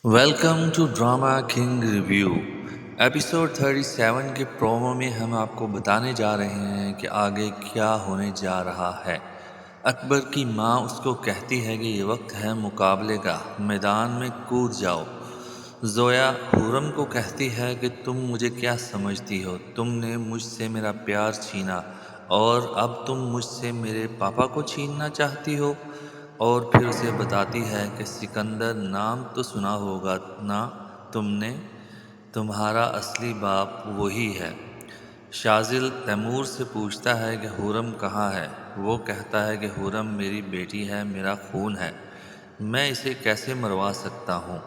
Welcome to drama king review. Episode 37 के promo में हम आपको बताने जा रहे हैं कि आगे क्या होने जा रहा है। अकबर की माँ उसको कहती है कि ये वक्त है मुकाबले का, मैदान में कूद जाओ। ज़ोया हुरम को कहती है कि तुम मुझे क्या समझती हो, तुमने मुझसे मेरा प्यार छीना और अब तुम मुझसे मेरे पापा को छीनना चाहती हो। और फिर उसे बताती है कि सिकंदर नाम तो सुना होगा ना तुमने, तुम्हारा असली बाप वही है। शाजिल तैमूर से पूछता है कि हुरम कहाँ है। वो कहता है कि हुरम मेरी बेटी है, मेरा खून है, मैं इसे कैसे मरवा सकता हूँ।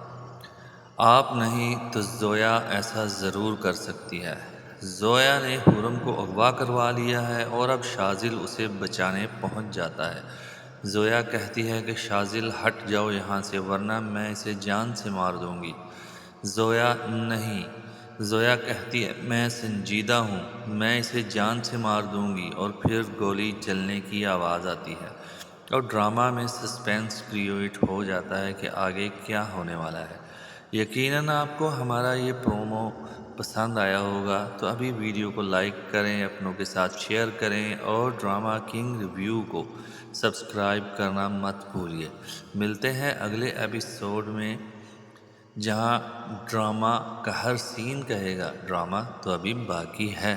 आप नहीं तो ज़ोया ऐसा ज़रूर कर सकती है। ज़ोया ने हुरम को अगवा करवा लिया है और अब शाजिल उसे बचाने पहुंच जाता है। ज़ोया कहती है कि शाजिल हट जाओ यहाँ से वरना मैं इसे जान से मार दूंगी। ज़ोया नहीं, ज़ोया कहती है मैं संजीदा हूँ, मैं इसे जान से मार दूंगी। और फिर गोली चलने की आवाज़ आती है और ड्रामा में सस्पेंस क्रिएट हो जाता है कि आगे क्या होने वाला है। यकीनन आपको हमारा ये प्रोमो पसंद आया होगा, तो अभी वीडियो को लाइक करें, अपनों के साथ शेयर करें और ड्रामा किंग रिव्यू को सब्सक्राइब करना मत भूलिए। मिलते हैं अगले एपिसोड में, जहां ड्रामा का हर सीन कहेगा ड्रामा तो अभी बाकी है।